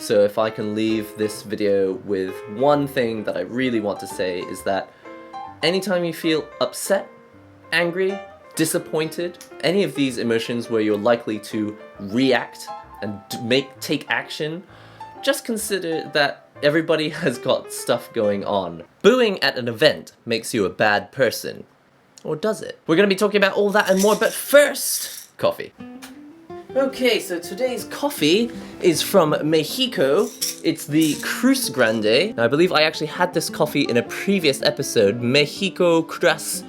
So if I can leave this video with one thing that I really want to say is that anytime you feel upset, angry, disappointed, any of these emotions where you're likely to react and take action, just consider that everybody has got stuff going on. Booing at an event makes you a bad person. Or does it? We're gonna be talking about all that and more, but first, coffee. Okay, so today's coffee is from Mexico. It's the Cruz Grande. Now, I believe I actually had this coffee in a previous episode, Mexico Cruz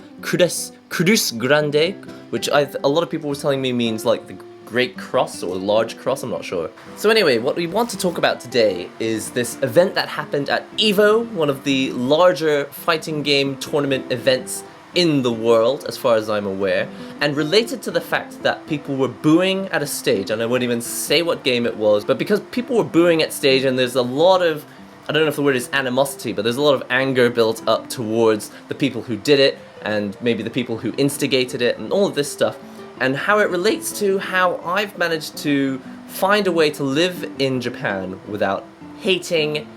Grande, which a lot of people were telling me means like the Great Cross or Large Cross, I'm not sure. So anyway, what we want to talk about today is this event that happened at EVO, one of the larger fighting game tournament events in the world, as far as I'm aware, and related to the fact that people were booing at a stage, and I won't even say what game it was, but because people were booing at stage and there's a lot of, I don't know if the word is animosity, but there's a lot of anger built up towards the people who did it, and maybe the people who instigated it, and all of this stuff, and how it relates to how I've managed to find a way to live in Japan without hating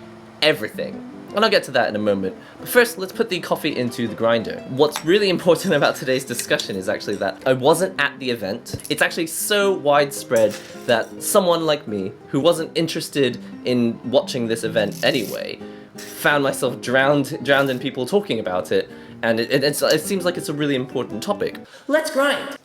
everything. And I'll get to that in a moment. But first, let's put the coffee into the grinder. What's really important about today's discussion is actually that I wasn't at the event. It's actually so widespread that someone like me, who wasn't interested in watching this event anyway, found myself drowned in people talking about it, and it seems like it's a really important topic. Let's grind!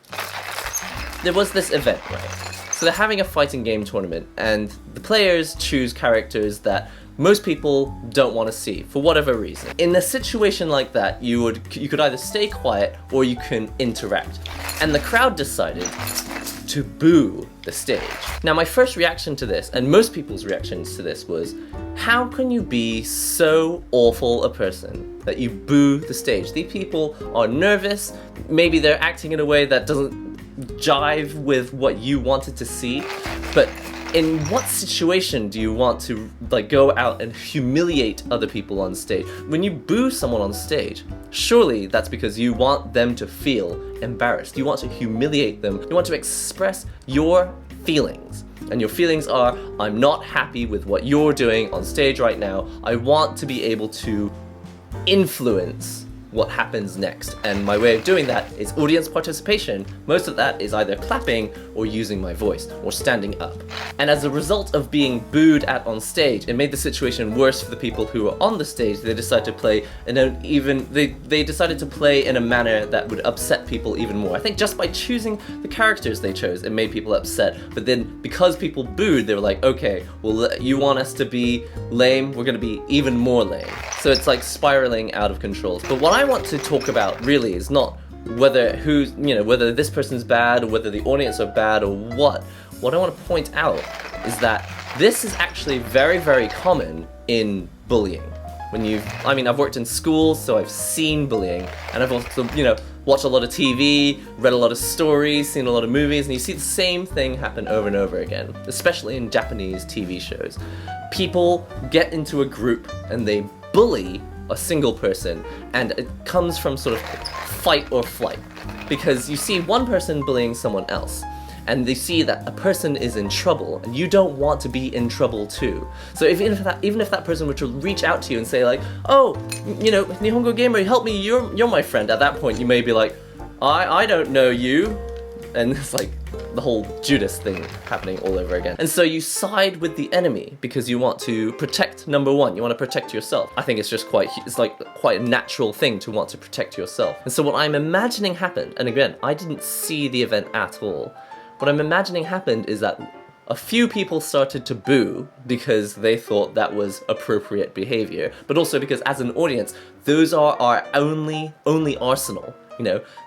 There was this event, right? So they're having a fighting game tournament, and the players choose characters that most people don't want to see, for whatever reason. In a situation like that, you could either stay quiet or you can interact. And the crowd decided to boo the stage. Now my first reaction to this, and most people's reactions to this, was, how can you be so awful a person that you boo the stage? These people are nervous, maybe they're acting in a way that doesn't jive with what you wanted to see, but in what situation do you want to go out and humiliate other people on stage? When you boo someone on stage, surely that's because you want them to feel embarrassed. You want to humiliate them. You want to express your feelings. And your feelings are, I'm not happy with what you're doing on stage right now. I want to be able to influence what happens next, and my way of doing that is audience participation. Most of that is either clapping or using my voice or standing up. And as a result of being booed at on stage, it made the situation worse for the people who were on the stage. They decided to play they decided to play in a manner that would upset people even more. I think just by choosing the characters they chose, it made people upset. But then because people booed, they were like, okay, well, you want us to be lame, we're gonna be even more lame. So it's like spiraling out of control. But what I want to talk about really is not whether whether this person's bad or whether the audience are bad or what. What I want to point out is that this is actually very, very common in bullying. I've worked in schools, so I've seen bullying, and I've also, watched a lot of TV, read a lot of stories, seen a lot of movies, and you see the same thing happen over and over again, especially in Japanese TV shows. People get into a group and they bully a single person, and it comes from sort of fight or flight, because you see one person bullying someone else, and they see that a person is in trouble, and you don't want to be in trouble too. So even if that person were to reach out to you and say like, oh, NihongoGamer, help me, you're my friend, at that point you may be like, I don't know you, and it's like the whole Judas thing happening all over again. And so you side with the enemy because you want to protect number one, you want to protect yourself. I think it's just quite a natural thing to want to protect yourself. And so what I'm imagining happened, and again, I didn't see the event at all, what I'm imagining happened is that a few people started to boo because they thought that was appropriate behavior, but also because as an audience, those are our only arsenal.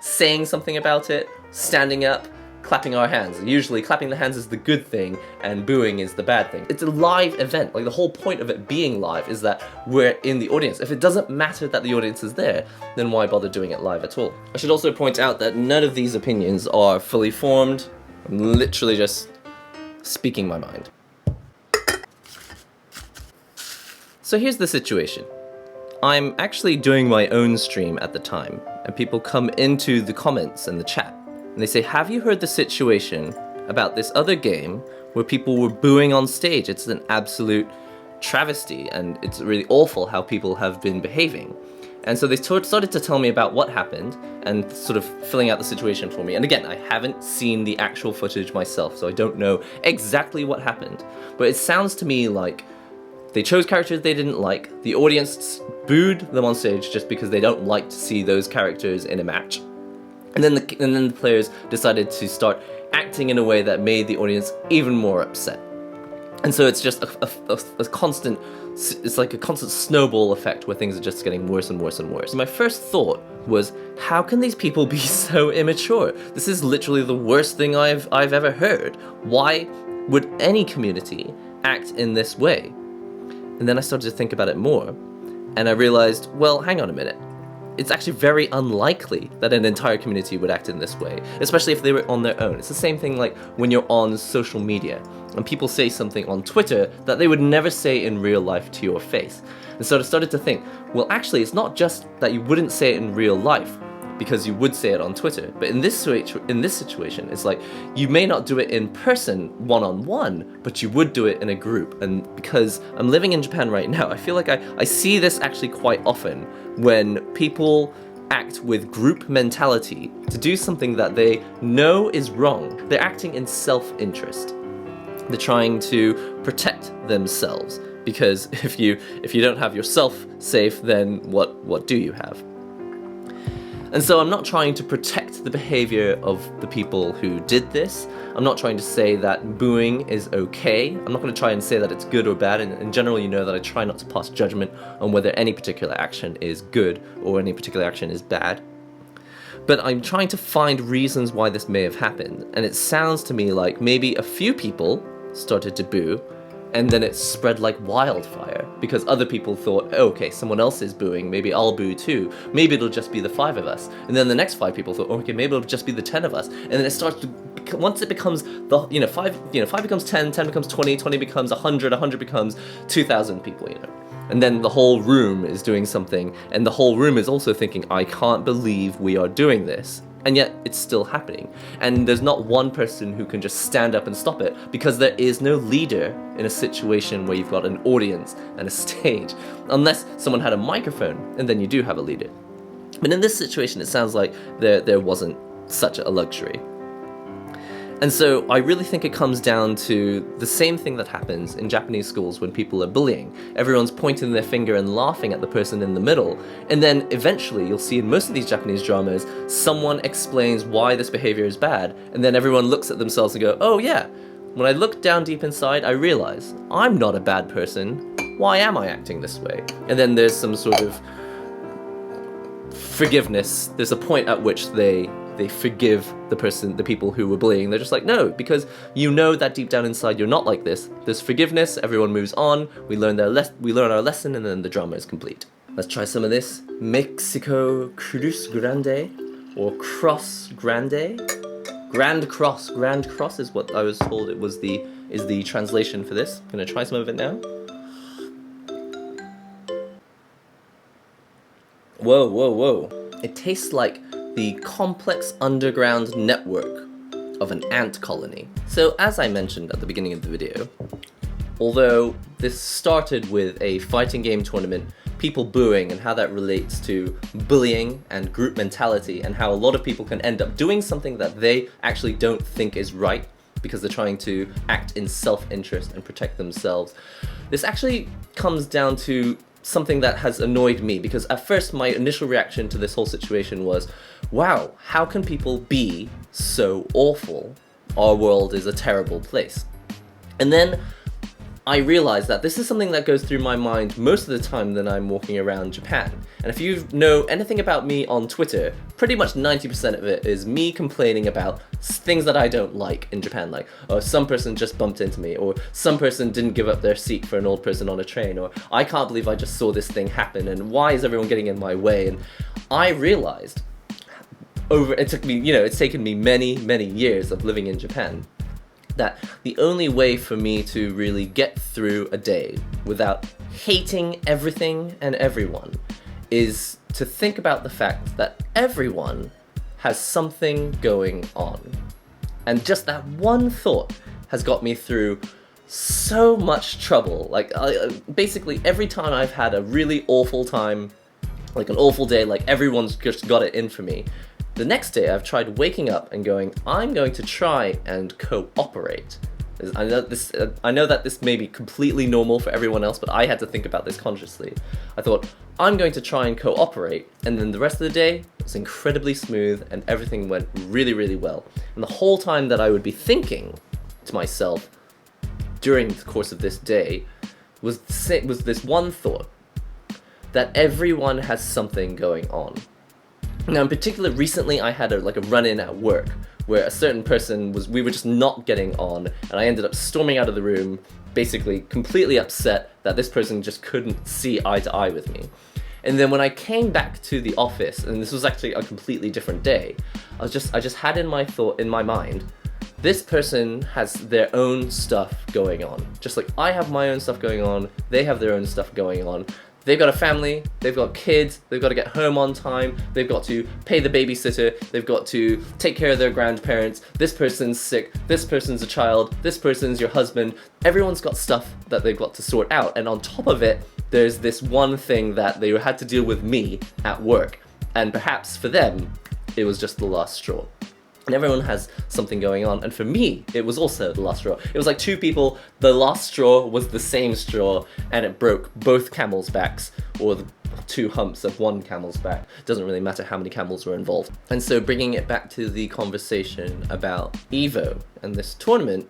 Saying something about it, standing up, clapping our hands. Usually clapping the hands is the good thing and booing is the bad thing. It's a live event. The whole point of it being live is that we're in the audience. If it doesn't matter that the audience is there, then why bother doing it live at all? I should also point out that none of these opinions are fully formed. I'm literally just speaking my mind. So here's the situation. I'm actually doing my own stream at the time, and people come into the comments and the chat, and they say, have you heard the situation about this other game where people were booing on stage. It's an absolute travesty, and it's really awful how people have been behaving. And so they started to tell me about what happened and sort of filling out the situation for me. And again, I haven't seen the actual footage myself, so I don't know exactly what happened. But it sounds to me like they chose characters they didn't like, the audience booed them on stage just because they don't like to see those characters in a match. And then the players decided to start acting in a way that made the audience even more upset. And so it's just a constant, it's like a constant snowball effect where things are just getting worse and worse and worse. My first thought was, how can these people be so immature? This is literally the worst thing I've ever heard. Why would any community act in this way? And then I started to think about it more, and I realized, well, hang on a minute. It's actually very unlikely that an entire community would act in this way, especially if they were on their own. It's the same thing like when you're on social media and people say something on Twitter that they would never say in real life to your face. And so I started to think, well, actually, it's not just that you wouldn't say it in real life, because you would say it on Twitter. But in this situation, it's like you may not do it in person, one-on-one, but you would do it in a group. And because I'm living in Japan right now, I feel like I see this actually quite often when people act with group mentality to do something that they know is wrong. They're acting in self-interest. They're trying to protect themselves, because if you don't have yourself safe, then what do you have? And so I'm not trying to protect the behavior of the people who did this. I'm not trying to say that booing is okay. I'm not going to try and say that it's good or bad. And in general, you know that I try not to pass judgment on whether any particular action is good or any particular action is bad. But I'm trying to find reasons why this may have happened. And it sounds to me like maybe a few people started to boo, and then it spread like wildfire because other people thought, oh, okay, someone else is booing, maybe I'll boo too. Maybe it'll just be the 5 of us. And then the next 5 people thought, oh, okay, maybe it'll just be the 10 of us. And then it starts to, once it becomes the, 5 becomes 10, 10 becomes 20, 20 becomes 100, 100 becomes 2,000 people, And then the whole room is doing something, and the whole room is also thinking, I can't believe we are doing this. And yet it's still happening. And there's not one person who can just stand up and stop it, because there is no leader in a situation where you've got an audience and a stage, unless someone had a microphone, and then you do have a leader. But in this situation, it sounds like there wasn't such a luxury. And so I really think it comes down to the same thing that happens in Japanese schools when people are bullying. Everyone's pointing their finger and laughing at the person in the middle, and then eventually you'll see in most of these Japanese dramas, someone explains why this behavior is bad, and then everyone looks at themselves and go, oh yeah, when I look down deep inside, I realize I'm not a bad person. Why am I acting this way? And then there's some sort of forgiveness. There's a point at which they forgive the people who were bullying. They're just like, no, because you know that deep down inside you're not like this. There's forgiveness, everyone moves on, we learn our lesson, and then the drama is complete. Let's try some of this. Mexico Cruz Grande, or Cross Grande. Grand Cross is what I was told is the translation for this. I'm gonna try some of it now. Whoa, whoa, whoa. It tastes like the complex underground network of an ant colony. So as I mentioned at the beginning of the video, although this started with a fighting game tournament, people booing and how that relates to bullying and group mentality, and how a lot of people can end up doing something that they actually don't think is right because they're trying to act in self-interest and protect themselves. This actually comes down to something that has annoyed me, because at first my initial reaction to this whole situation was, wow, how can people be so awful? Our world is a terrible place. And then I realized that this is something that goes through my mind most of the time when I'm walking around Japan. And if you know anything about me on Twitter, pretty much 90% of it is me complaining about things that I don't like in Japan, like, oh, some person just bumped into me, or some person didn't give up their seat for an old person on a train, or I can't believe I just saw this thing happen, and why is everyone getting in my way? And I realized, it's taken me many, many years of living in Japan, that the only way for me to really get through a day without hating everything and everyone is to think about the fact that everyone has something going on. And just that one thought has got me through so much trouble. Like, basically every time I've had a really awful time, like an awful day, like everyone's just got it in for me, the next day I've tried waking up and going, I'm going to try and cooperate. I know that this may be completely normal for everyone else, but I had to think about this consciously. I thought, I'm going to try and cooperate, and then the rest of the day was incredibly smooth and everything went really, really well. And the whole time that I would be thinking to myself during the course of this day was this one thought, that everyone has something going on. Now in particular, recently I had a run-in at work where a certain person we were just not getting on, and I ended up storming out of the room, basically completely upset that this person just couldn't see eye to eye with me. And then when I came back to the office, and this was actually a completely different day, I just had in my mind, this person has their own stuff going on. Just like I have my own stuff going on, they have their own stuff going on. They've got a family, they've got kids, they've got to get home on time, they've got to pay the babysitter, they've got to take care of their grandparents, this person's sick, this person's a child, this person's your husband. Everyone's got stuff that they've got to sort out, and on top of it, there's this one thing that they had to deal with me at work, and perhaps for them, it was just the last straw. And everyone has something going on, and for me, it was also the last straw. It was like two people, the last straw was the same straw, and it broke both camels' backs, or the two humps of one camel's back. Doesn't really matter how many camels were involved. And so bringing it back to the conversation about EVO and this tournament,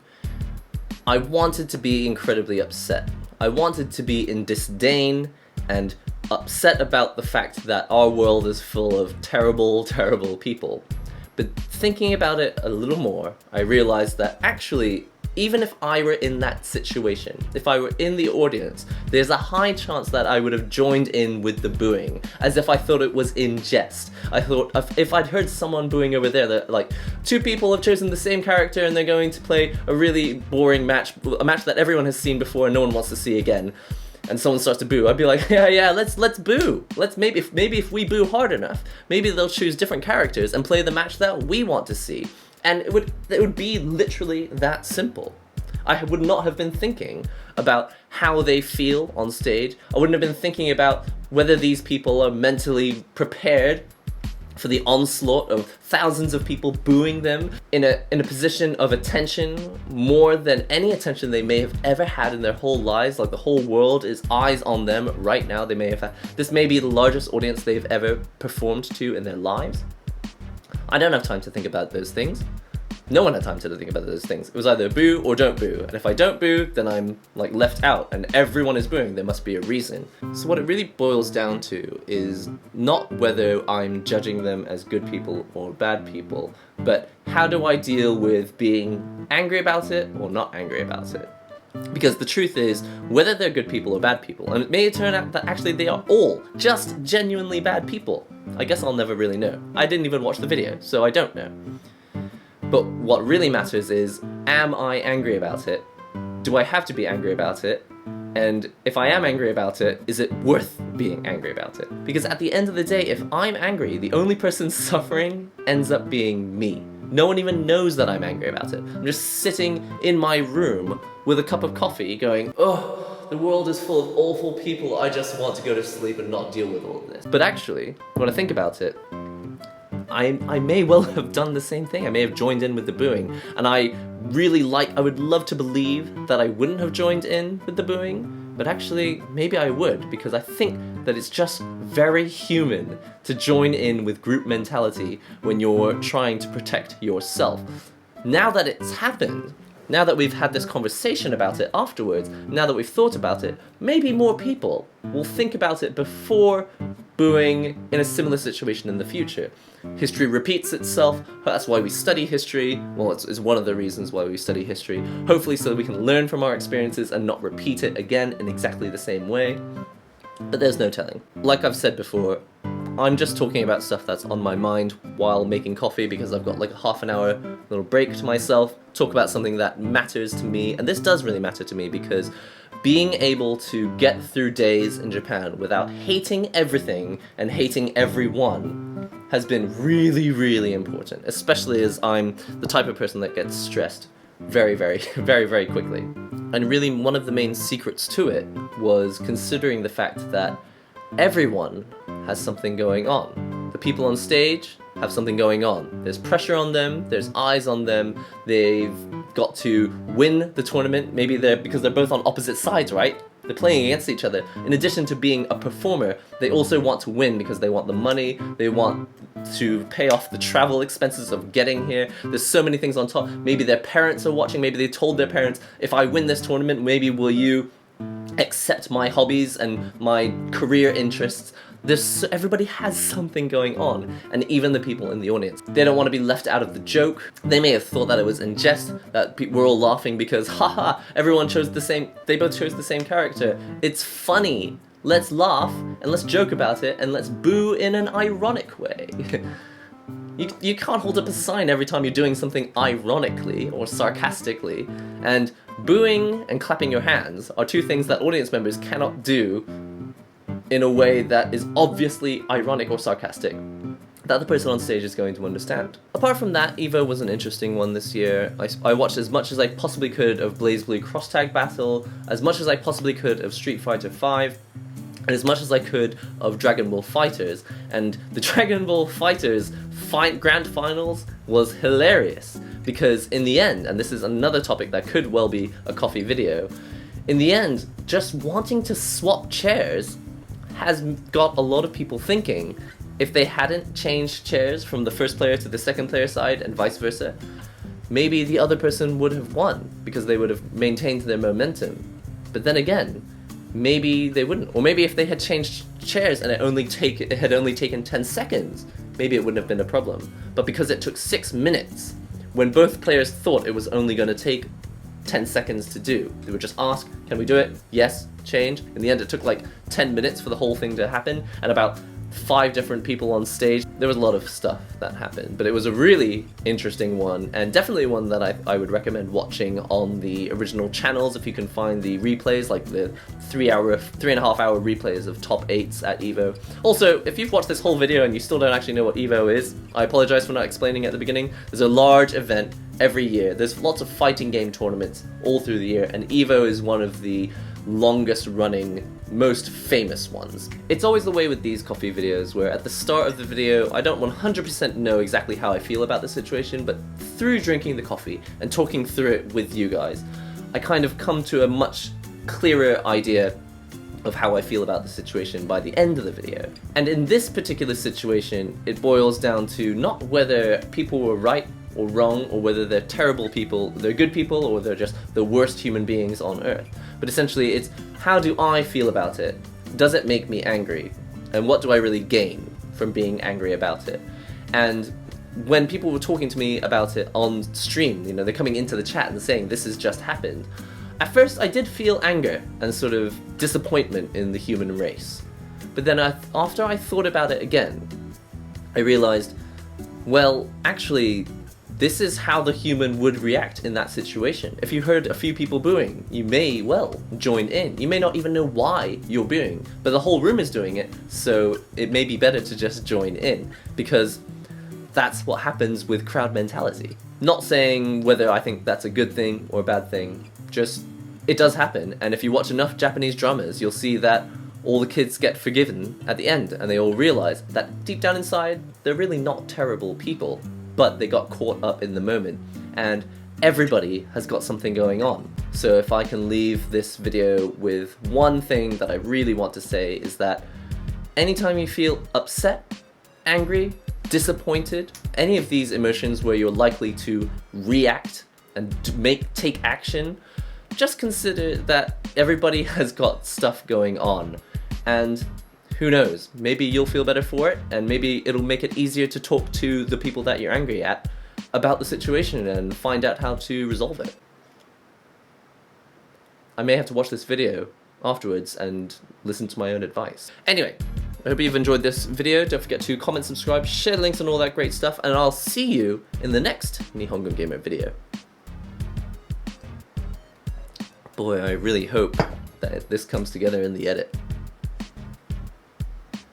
I wanted to be incredibly upset. I wanted to be in disdain and upset about the fact that our world is full of terrible, terrible people. But thinking about it a little more, I realized that actually, even if I were in that situation, if I were in the audience, there's a high chance that I would have joined in with the booing, as if I thought it was in jest. I thought, if I'd heard someone booing over there, that like, two people have chosen the same character and they're going to play a really boring match, a match that everyone has seen before and no one wants to see again, and someone starts to boo, I'd be like, yeah, let's boo. Maybe if we boo hard enough, maybe they'll choose different characters and play the match that we want to see. And it would be literally that simple. I would not have been thinking about how they feel on stage. I wouldn't have been thinking about whether these people are mentally prepared for the onslaught of thousands of people booing them in a position of attention more than any attention they may have ever had in their whole lives. Like the whole world is eyes on them right now. This may be the largest audience they've ever performed to in their lives. I don't have time to think about those things. No one had time to think about those things. It was either boo or don't boo, and if I don't boo, then I'm like left out, and everyone is booing. There must be a reason. So what it really boils down to is not whether I'm judging them as good people or bad people, but how do I deal with being angry about it or not angry about it? Because the truth is, whether they're good people or bad people, and it may turn out that actually they are all just genuinely bad people, I guess I'll never really know. I didn't even watch the video, so I don't know. But what really matters is, am I angry about it? Do I have to be angry about it? And if I am angry about it, is it worth being angry about it? Because at the end of the day, if I'm angry, the only person suffering ends up being me. No one even knows that I'm angry about it. I'm just sitting in my room with a cup of coffee going, oh, the world is full of awful people, I just want to go to sleep and not deal with all of this. But actually, when I think about it, I may well have done the same thing. I may have joined in with the booing, and I would love to believe that I wouldn't have joined in with the booing, but actually, maybe I would, because I think that it's just very human to join in with group mentality when you're trying to protect yourself. Now that it's happened, now that we've had this conversation about it afterwards, now that we've thought about it, maybe more people will think about it before booing in a similar situation in the future. History repeats itself, that's why we study history. Well, it's one of the reasons why we study history. Hopefully so that we can learn from our experiences and not repeat it again in exactly the same way. But there's no telling. Like I've said before, I'm just talking about stuff that's on my mind while making coffee because I've got like a half an hour little break to myself, talk about something that matters to me, and this does really matter to me because being able to get through days in Japan without hating everything and hating everyone has been really, really important, especially as I'm the type of person that gets stressed very, very quickly. And really one of the main secrets to it was considering the fact that everyone has something going on. The people on stage have something going on. There's pressure on them, there's eyes on them, they've got to win the tournament, maybe because they're both on opposite sides, right? They're playing against each other. In addition to being a performer, they also want to win because they want the money, they want to pay off the travel expenses of getting here. There's so many things on top. Maybe their parents are watching, maybe they told their parents, if I win this tournament, maybe will you accept my hobbies and my career interests. Everybody has something going on, and even the people in the audience. They don't want to be left out of the joke. They may have thought that it was in jest, that we're all laughing because, haha, everyone chose the same, they both chose the same character. It's funny. Let's laugh, and let's joke about it, and let's boo in an ironic way. You can't hold up a sign every time you're doing something ironically or sarcastically, and booing and clapping your hands are two things that audience members cannot do in a way that is obviously ironic or sarcastic, that the person on stage is going to understand. Apart from that, EVO was an interesting one this year. I watched as much as I possibly could of BlazBlue Cross Tag Battle, as much as I possibly could of Street Fighter V, and as much as I could of Dragon Ball FighterZ, and the Dragon Ball FighterZ Grand Finals was hilarious, because in the end, and this is another topic that could well be a coffee video, in the end, just wanting to swap chairs has got a lot of people thinking, if they hadn't changed chairs from the first player to the second player side and vice versa, maybe the other person would have won because they would have maintained their momentum. But then again, maybe they wouldn't. Or maybe if they had changed chairs and it had only taken 10 seconds, maybe it wouldn't have been a problem. But because it took 6 minutes, when both players thought it was only going to take 10 seconds to do, they would just ask, can we do it? Yes, change. In the end, it took like 10 minutes for the whole thing to happen, and about 5 different people on stage. There was a lot of stuff that happened, but it was a really interesting one, and definitely one that I would recommend watching on the original channels if you can find the replays, like the 3.5 hour replays of top 8s at EVO. Also, if you've watched this whole video and you still don't actually know what EVO is, I apologize for not explaining at the beginning. There's a large event every year. There's lots of fighting game tournaments all through the year, and EVO is one of the longest running, most famous ones. It's always the way with these coffee videos where at the start of the video I don't 100% know exactly how I feel about the situation, but through drinking the coffee and talking through it with you guys, I kind of come to a much clearer idea of how I feel about the situation by the end of the video. And in this particular situation, it boils down to not whether people were right or wrong, or whether they're terrible people, they're good people, or they're just the worst human beings on earth. But essentially it's, how do I feel about it? Does it make me angry? And what do I really gain from being angry about it? And when people were talking to me about it on stream, you know, they're coming into the chat and saying this has just happened, at first I did feel anger and sort of disappointment in the human race. But then after I thought about it again, I realized, well, actually, this is how the human would react in that situation. If you heard a few people booing, you may well join in. You may not even know why you're booing, but the whole room is doing it, so it may be better to just join in, because that's what happens with crowd mentality. Not saying whether I think that's a good thing or a bad thing, just it does happen, and if you watch enough Japanese dramas, you'll see that all the kids get forgiven at the end, and they all realize that deep down inside, they're really not terrible people, but they got caught up in the moment, and everybody has got something going on. So if I can leave this video with one thing that I really want to say, is that anytime you feel upset, angry, disappointed, any of these emotions where you're likely to react and take action, just consider that everybody has got stuff going on, and who knows, maybe you'll feel better for it, and maybe it'll make it easier to talk to the people that you're angry at about the situation and find out how to resolve it. I may have to watch this video afterwards and listen to my own advice. Anyway, I hope you've enjoyed this video. Don't forget to comment, subscribe, share links and all that great stuff, and I'll see you in the next NihongoGamer video. Boy, I really hope that this comes together in the edit.